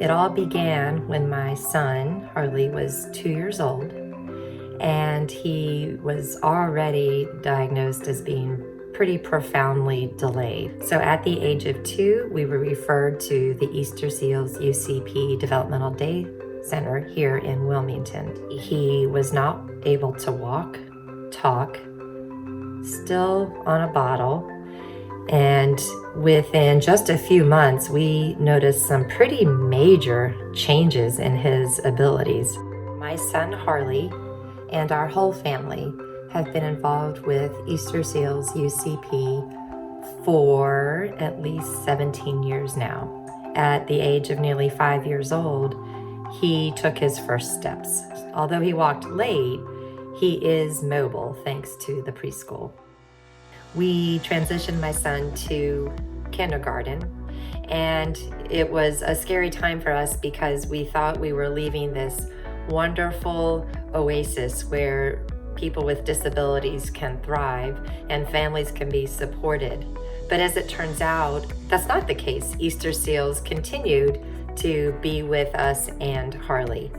It all began when my son, Harley, was 2 years old, and he was already diagnosed as being pretty profoundly delayed. So at the age of 2, we were referred to the Easter Seals UCP Developmental Day Center here in Wilmington. He was not able to walk, talk, still on a bottle, and within just a few months, we noticed some pretty major changes in his abilities. My son Harley and our whole family have been involved with Easter Seals UCP for at least 17 years now. At the age of nearly 5 years old, he took his first steps. Although he walked late, he is mobile thanks to the preschool. We transitioned my son to kindergarten, and it was a scary time for us because we thought we were leaving this wonderful oasis where people with disabilities can thrive and families can be supported. But as it turns out, that's not the case. Easter Seals continued to be with us and Harley.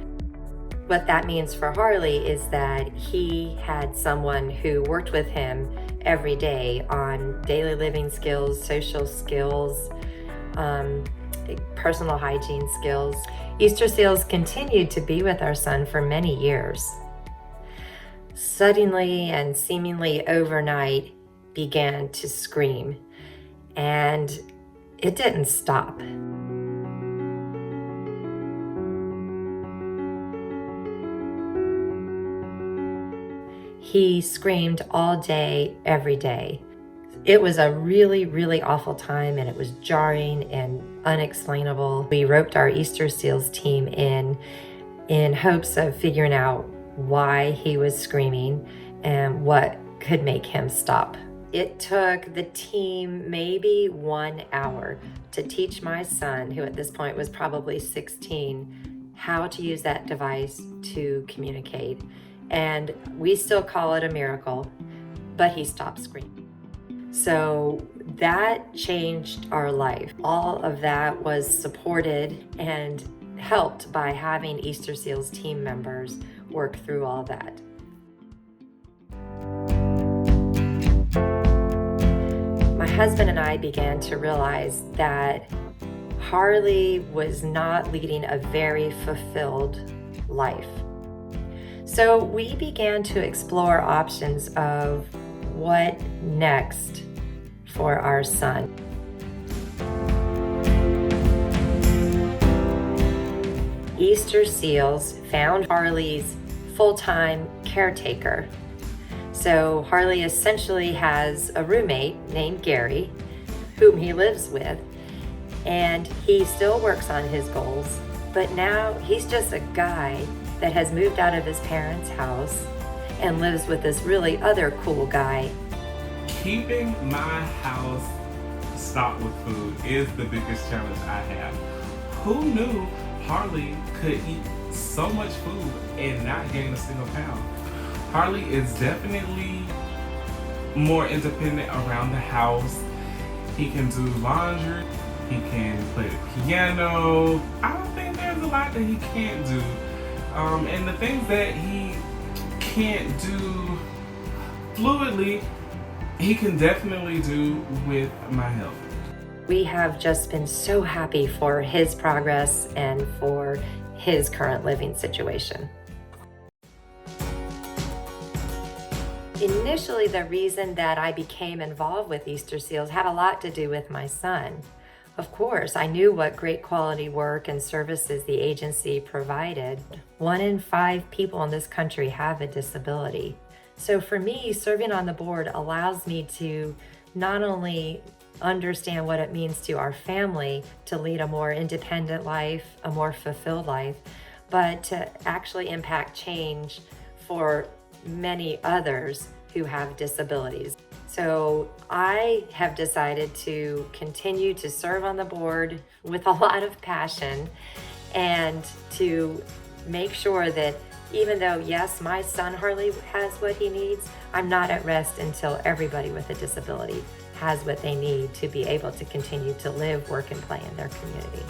What that means for Harley is that he had someone who worked with him every day on daily living skills, social skills, personal hygiene skills. Easter Seals continued to be with our son for many years. Suddenly and seemingly overnight began to scream, and it didn't stop. He screamed all day, every day. It was a really, really awful time, and it was jarring and unexplainable. We roped our Easter Seals team in hopes of figuring out why he was screaming and what could make him stop. It took the team maybe 1 hour to teach my son, who at this point was probably 16, how to use that device to communicate. And we still call it a miracle, but he stopped screaming. So that changed our life. All of that was supported and helped by having Easter Seals team members work through all that. My husband and I began to realize that Harley was not leading a very fulfilled life. So we began to explore options of what next for our son. Easter Seals found Harley's full-time caretaker. So Harley essentially has a roommate named Gary, whom he lives with, and he still works on his goals, but now he's just a guy that has moved out of his parents' house and lives with this really other cool guy. Keeping my house stocked with food is the biggest challenge I have. Who knew Harley could eat so much food and not gain a single pound? Harley is definitely more independent around the house. He can do laundry, he can play the piano. I don't think there's a lot that he can't do. And the things that he can't do fluidly, he can definitely do with my help. We have just been so happy for his progress and for his current living situation. Initially, the reason that I became involved with Easter Seals had a lot to do with my son. Of course, I knew what great quality work and services the agency provided. 1 in 5 people in this country have a disability. So for me, serving on the board allows me to not only understand what it means to our family to lead a more independent life, a more fulfilled life, but to actually impact change for many others who have disabilities. So I have decided to continue to serve on the board with a lot of passion and to make sure that even though, yes, my son Harley has what he needs, I'm not at rest until everybody with a disability has what they need to be able to continue to live, work, and play in their community.